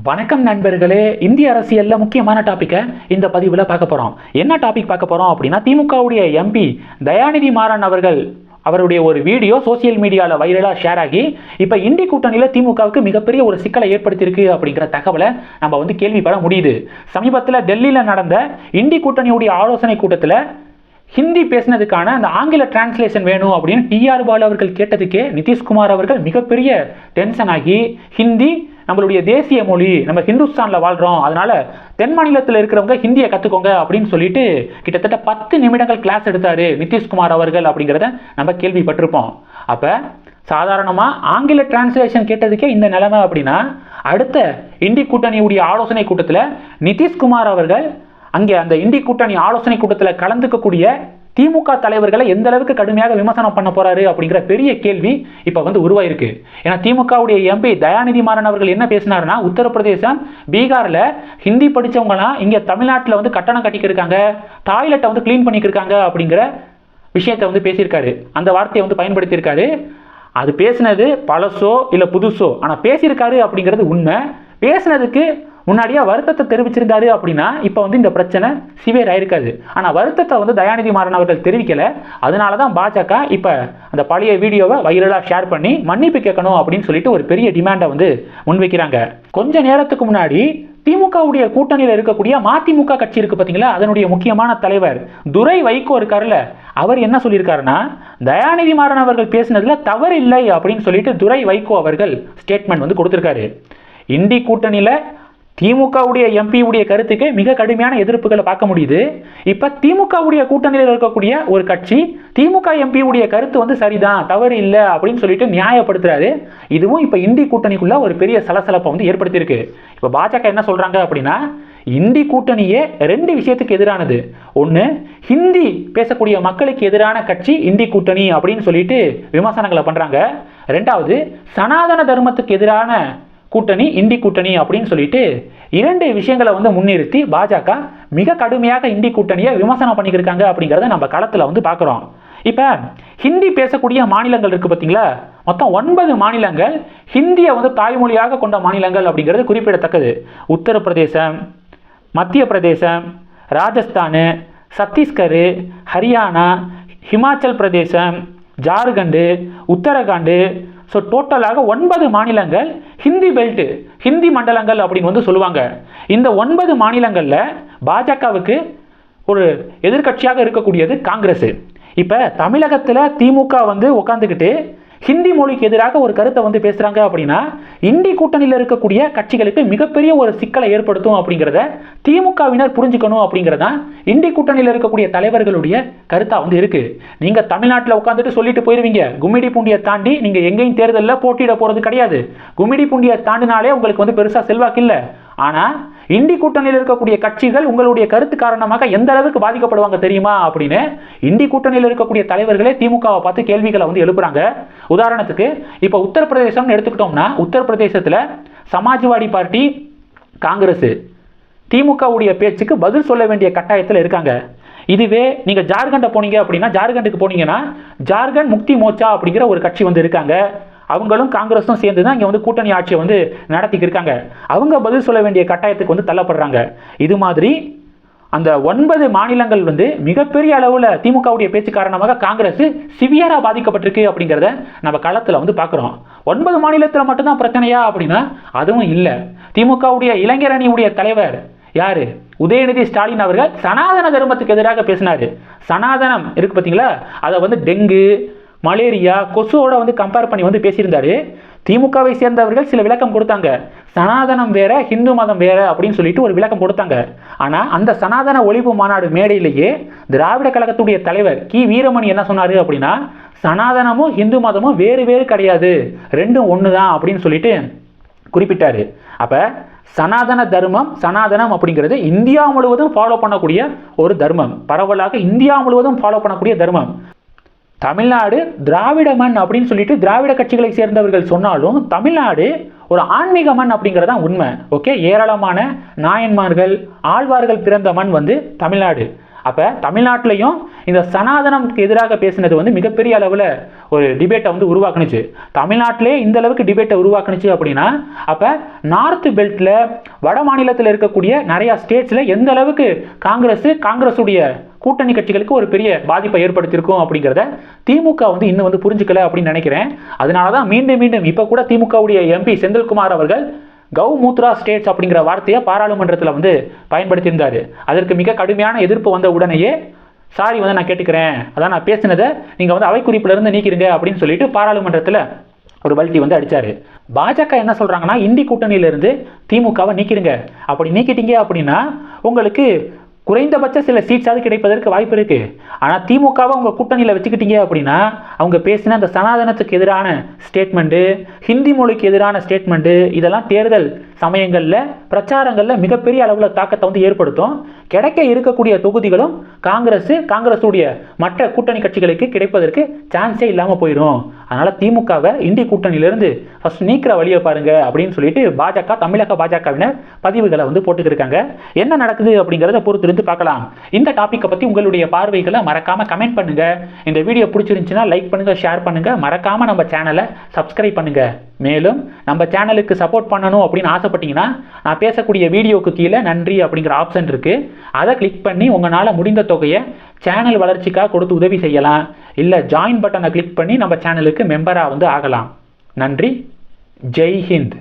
வணக்கம் நண்பர்களே. இந்திய அரசியல்ல முக்கியமான டாபிக்கை இந்த பதிவில் பார்க்க போகிறோம். என்ன டாபிக் பார்க்க போகிறோம் அப்படின்னா, திமுகவுடைய எம்பி தயாநிதி மாறன் அவருடைய ஒரு வீடியோ சோசியல் மீடியாவில் வைரலாக ஷேர் ஆகி இப்போ இந்தி கூட்டணியில் திமுகவுக்கு மிகப்பெரிய ஒரு சிக்கலை ஏற்படுத்தியிருக்கு அப்படிங்கிற தகவலை நம்ம கேள்விப்பட முடியுது. சமீபத்தில் டெல்லியில் நடந்த இந்தி கூட்டணியுடைய ஆலோசனை கூட்டத்தில் ஹிந்தி பேசினதுக்கான அந்த ஆங்கில டிரான்ஸ்லேஷன் வேணும் அப்படின்னு டிஆர் பாலு அவர்கள் கேட்டதுக்கே நிதிஷ்குமார் அவர்கள் மிகப்பெரிய டென்ஷன் ஆகி, ஹிந்தி நம்மளுடைய தேசிய மொழி, நம்ம ஹிந்துஸ்தானில் வாழ்கிறோம், அதனால தென் மாநிலத்தில் இருக்கிறவங்க ஹிந்தியை கற்றுக்கோங்க அப்படின்னு சொல்லிட்டு கிட்டத்தட்ட 10 நிமிடங்கள் கிளாஸ் எடுத்தாரு நிதிஷ்குமார் அவர்கள் அப்படிங்கிறத நம்ம கேள்விப்பட்டிருப்போம். அப்போ சாதாரணமாக ஆங்கில டிரான்ஸ்லேஷன் கேட்டதுக்கே இந்த நிலைமை அப்படின்னா, அடுத்த இந்தி கூட்டணியுடைய ஆலோசனை கூட்டத்தில் நிதிஷ்குமார் அவர்கள் அங்கே அந்த இந்தி கூட்டணி ஆலோசனை கூட்டத்தில் கலந்துக்கக்கூடிய திமுக தலைவர்களை எந்த அளவுக்கு கடுமையாக விமர்சனம் பண்ண போறாரு அப்படிங்கிற பெரிய கேள்வி இப்போ உருவாயிருக்கு. ஏன்னா திமுகவுடைய எம்பி தயாநிதி மாறன் அவர்கள் என்ன பேசினாருன்னா, உத்தரப்பிரதேசம் பீகாரில் ஹிந்தி படித்தவங்கலாம் இங்கே தமிழ்நாட்டில் கட்டணம் கட்டிக்கிருக்காங்க, டாய்லெட்டை கிளீன் பண்ணிக்கிருக்காங்க அப்படிங்கிற விஷயத்தை பேசியிருக்காரு. அந்த வார்த்தையை பயன்படுத்தியிருக்காரு. அது பேசினது பழசோ இல்லை புதுசோ, ஆனால் பேசியிருக்காரு அப்படிங்கிறது உண்மை. பேசினதுக்கு முன்னாடியே வருத்தத்தை தெரிவிச்சிருந்தாரு அப்படின்னா இப்போ இந்த பிரச்சனை சிவியர் ஆயிருக்காது. ஆனால் வருத்தத்தை தயாநிதி மாறன் அவர்கள் தெரிவிக்கல. அதனால தான் பாஜக இப்போ அந்த பழைய வீடியோவை வைரலாக ஷேர் பண்ணி மன்னிப்பு கேட்கணும் அப்படின்னு சொல்லிட்டு ஒரு பெரிய டிமாண்டை முன்வைக்கிறாங்க. கொஞ்ச நேரத்துக்கு முன்னாடி திமுகவுடைய கூட்டணியில் இருக்கக்கூடிய மதிமுக கட்சி இருக்கு பார்த்தீங்களா, அதனுடைய முக்கியமான தலைவர் துரை வைகோ இருக்காருல்ல, அவர் என்ன சொல்லியிருக்காருன்னா, தயாநிதி மாறன் அவர்கள் பேசினதுல தவறு இல்லை அப்படின்னு சொல்லிட்டு துரை வைகோ அவர்கள் ஸ்டேட்மெண்ட் கொடுத்திருக்காரு. இந்தி கூட்டணியில் திமுகவுடைய எம்பியுடைய கருத்துக்கு மிக கடுமையான எதிர்ப்புகளை பார்க்க முடியுது. இப்போ திமுகவுடைய கூட்டணியில் இருக்கக்கூடிய ஒரு கட்சி திமுக எம்பியுடைய கருத்து சரிதான், தவறு இல்லை அப்படின்னு சொல்லிட்டு நியாயப்படுத்துறாரு. இதுவும் இப்போ இந்தி கூட்டணிக்குள்ள ஒரு பெரிய சலசலப்பை ஏற்படுத்தியிருக்கு. இப்போ பாஜக என்ன சொல்றாங்க அப்படின்னா, இந்தி கூட்டணியே 2 விஷயத்துக்கு எதிரானது. ஒன்று, ஹிந்தி பேசக்கூடிய மக்களுக்கு எதிரான கட்சி இந்தி கூட்டணி அப்படின்னு சொல்லிட்டு விமர்சனங்களை பண்றாங்க. 2வது, சனாதன தர்மத்துக்கு எதிரான கூட்டணி இந்தி கூட்டணி அப்படின்னு சொல்லிட்டு 2 விஷயங்களை முன்னிறுத்தி பாஜக மிக கடுமையாக இந்தி கூட்டணியை விமர்சனம் பண்ணிக்கிருக்காங்க அப்படிங்கிறத நம்ம களத்தில் பார்க்குறோம். இப்போ ஹிந்தி பேசக்கூடிய மாநிலங்கள் இருக்கு பார்த்தீங்களா, மொத்தம் 9 மாநிலங்கள் ஹிந்தியை தாய்மொழியாக கொண்ட மாநிலங்கள் அப்படிங்கிறது குறிப்பிடத்தக்கது. உத்தரப்பிரதேசம், மத்திய பிரதேசம், ராஜஸ்தான், சத்தீஸ்கர், ஹரியானா, ஹிமாச்சல் பிரதேசம், ஜார்க்கண்ட், உத்தரகாண்ட், ஸோ டோட்டலாக 9 மாநிலங்கள் ஹிந்தி பெல்ட், ஹிந்தி மண்டலங்கள் அப்படின்னு சொல்லுவாங்க. இந்த 9 மாநிலங்களில் பாஜகவுக்கு ஒரு எதிர்கட்சியாக இருக்கக்கூடியது காங்கிரஸ். இப்போ தமிழகத்தில் திமுக உட்காந்துக்கிட்டு ஹிந்தி மொழிக்கு எதிராக ஒரு கருத்தை பேசுகிறாங்க அப்படின்னா, இந்தி கூட்டணியில் இருக்கக்கூடிய கட்சிகளுக்கு மிகப்பெரிய ஒரு சிக்கலை ஏற்படுத்தும் அப்படிங்கிறத திமுகவினர் புரிஞ்சுக்கணும் அப்படிங்கிறதான் இந்தி கூட்டணியில் இருக்கக்கூடிய தலைவர்களுடைய கருத்தாக இருக்கு. நீங்கள் தமிழ்நாட்டில் உட்காந்துட்டு சொல்லிட்டு போயிருவீங்க, கும்மிடி பூண்டியை தாண்டி நீங்கள் எங்கேயும் தேர்தலில் போட்டியிட போகிறது கிடையாது, கும்மிடி பூண்டியை தாண்டினாலே உங்களுக்கு பெருசாக செல்வாக்கு இல்லை. ஆனால் இந்தி கூட்டணியில் இருக்கக்கூடிய கட்சிகள் உங்களுடைய கருத்து காரணமாக எந்த அளவுக்கு பாதிக்கப்படுவாங்க தெரியுமா அப்படின்னு இந்தி கூட்டணியில் இருக்கக்கூடிய தலைவர்களே திமுகவை பார்த்து கேள்விகளை எழுப்புறாங்க. உதாரணத்துக்கு இப்போ உத்தரப்பிரதேசம் எடுத்துக்கிட்டோம்னா, உத்தரப்பிரதேசத்தில் சமாஜ்வாடி பார்ட்டி, காங்கிரஸ் திமுகவுடைய பேச்சுக்கு பதில் சொல்ல வேண்டிய கட்டாயத்தில் இருக்காங்க. இதுவே நீங்க ஜார்க்கண்டை போனீங்க அப்படின்னா, ஜார்க்கண்டுக்கு போனீங்கன்னா ஜார்க்கண்ட் முக்தி மோர்ச்சா அப்படிங்கிற ஒரு கட்சி இருக்காங்க. அவங்களும் காங்கிரஸும் சேர்ந்து தான் இங்கே கூட்டணி ஆட்சியை நடத்திக்கிருக்காங்க. அவங்க பதில் சொல்ல வேண்டிய கட்டாயத்துக்கு தள்ளப்படுறாங்க. இது மாதிரி அந்த 9 மாநிலங்கள் மிகப்பெரிய அளவில் திமுகவுடைய பேச்சு காரணமாக காங்கிரஸ் சிவியராக பாதிக்கப்பட்டிருக்கு அப்படிங்கிறத நம்ம களத்தில் பார்க்குறோம். 9 மாநிலத்தில் மட்டும்தான் பிரச்சனையா அப்படின்னா அதுவும் இல்லை. திமுகவுடைய இளைஞர் அணியுடைய தலைவர் யாரு, உதயநிதி ஸ்டாலின் அவர்கள் சனாதன தர்மத்துக்கு எதிராக பேசினாரு. சனாதனம் இருக்கு பார்த்தீங்களா, அதை டெங்கு, மலேரியா, கொசுவோட கம்பேர் பண்ணி பேசியிருந்தாரு. திமுகவை சேர்ந்தவர்கள் சில விளக்கம் கொடுத்தாங்க. சனாதனம் வேற, ஹிந்து மதம் வேற அப்படின்னு சொல்லிட்டு ஒரு விளக்கம் கொடுத்தாங்க. ஆனால் அந்த சனாதன ஒழிப்பு மாநாடு மேடையிலேயே திராவிட கழகத்துடைய தலைவர் கி வீரமணி என்ன சொன்னாரு அப்படின்னா, சனாதனமும் ஹிந்து மதமும் வேறு வேறு கிடையாது, 2ம் ஒன்று தான் அப்படின்னு சொல்லிட்டு குறிப்பிட்டாரு. அப்போ சனாதன தர்மம், சனாதனம் அப்படிங்கிறது இந்தியா முழுவதும் ஃபாலோ பண்ணக்கூடிய ஒரு தர்மம், பரவலாக இந்தியா முழுவதும் ஃபாலோ பண்ணக்கூடிய தர்மம். தமிழ்நாடு திராவிட மண் அப்படின்னு சொல்லிட்டு திராவிட கட்சிகளை சேர்ந்தவர்கள் சொன்னாலும் தமிழ்நாடு ஒரு ஆன்மீக மண் அப்படிங்கிறதான் உண்மை. ஓகே, ஏராளமான நாயன்மார்கள், ஆழ்வார்கள் பிறந்த மண் தமிழ்நாடு. அப்போ தமிழ்நாட்டிலையும் இந்த சனாதனம்க்கு எதிராக பேசினது வந்து மிகப்பெரிய அளவில் ஒரு டிபேட்டை வந்து உருவாக்குனுச்சு. தமிழ்நாட்டிலே இந்த அளவுக்கு டிபேட்டை உருவாக்குனுச்சு அப்படின்னா அப்போ நார்த் பெல்ட்டில் வட மாநிலத்தில் இருக்கக்கூடிய நிறையா ஸ்டேட்ஸில் எந்த அளவுக்கு காங்கிரஸுடைய கூட்டணி கட்சிகளுக்கு ஒரு பெரிய பாதிப்பை ஏற்படுத்தியிருக்கும் அப்படிங்கிறத திமுக வந்து இன்னும் வந்து புரிஞ்சுக்கல அப்படின்னு நினைக்கிறேன். அதனால தான் மீண்டும் இப்போ கூட திமுகவுடைய எம்பி செந்தில்குமார் அவர்கள் கௌமூத்ரா ஸ்டேட்ஸ் அப்படிங்கிற வார்த்தையை பாராளுமன்றத்தில் வந்து பயன்படுத்தியிருந்தார். அதற்கு மிக கடுமையான எதிர்ப்பு வந்த உடனேயே சாரி வந்து நான் கேட்டுக்கிறேன், அதான் நான் பேசினதை நீங்கள் வந்து அவை குறிப்பிலிருந்து நீக்கிறீங்க அப்படின்னு சொல்லிட்டு பாராளுமன்றத்தில் ஒரு பல்ட்டி வந்து அடித்தார். பாஜக என்ன சொல்கிறாங்கன்னா, இந்தி கூட்டணியிலிருந்து திமுகவை நீக்கிடுங்க, அப்படி நீக்கிட்டீங்க அப்படின்னா உங்களுக்கு குறைந்தபட்ச சில சீட்ஸாவது கிடைப்பதற்கு வாய்ப்பு இருக்குது. ஆனால் திமுகவை உங்கள் கூட்டணியில் வச்சுக்கிட்டீங்க அப்படின்னா அவங்க பேசின அந்த சனாதனத்துக்கு எதிரான ஸ்டேட்மெண்ட்டு, ஹிந்தி மொழிக்கு எதிரான ஸ்டேட்மெண்ட்டு, இதெல்லாம் தேர்தல் சமயங்களில் பிரச்சாரங்களில் மிகப்பெரிய அளவில் தாக்கத்தை வந்து ஏற்படுத்தும். கிடைக்க இருக்கக்கூடிய தொகுதிகளும் காங்கிரஸுடைய மற்ற கூட்டணி கட்சிகளுக்கு கிடைப்பதற்கு சான்ஸே இல்லாமல் போயிடும். அதனால் திமுகவை இந்தி கூட்டணியிலிருந்து ஃபர்ஸ்ட் நீக்கிற வழியை பாருங்க அப்படின்னு சொல்லிட்டு தமிழக பாஜகவினர் பதிவுகளை வந்து போட்டுக்கிருக்காங்க. என்ன நடக்குது அப்படிங்கிறத பொறுத்திருந்து பார்க்கலாம். இந்த டாப்பிக்கை பற்றி உங்களுடைய பார்வைகளை மறக்காமல் கமெண்ட் பண்ணுங்க. இந்த வீடியோ பிடிச்சிருந்துச்சுன்னா லைக் பண்ணுங்க, ஷேர் பண்ணுங்க, மறக்காமல் நம்ம சேனலை சப்ஸ்கிரைப் பண்ணுங்க. மேலும் நம்ம சேனலுக்கு சப்போர்ட் பண்ணணும் அப்படின்னு ஆசைப்பட்டீங்கன்னா நான் பேசக்கூடிய வீடியோக்கு கீழே நன்றி அப்படிங்கிற ஆப்ஷன் இருக்குது. அதை கிளிக் பண்ணி உங்களால் முடிந்த தொகையை சேனல் வளர்ச்சிக்காக கொடுத்து உதவி செய்யலாம். இல்லை ஜாயின் பட்டனை கிளிக் பண்ணி நம்ம சேனலுக்கு மெம்பராக வந்து ஆகலாம். நன்றி. ஜெய் ஹிந்த்.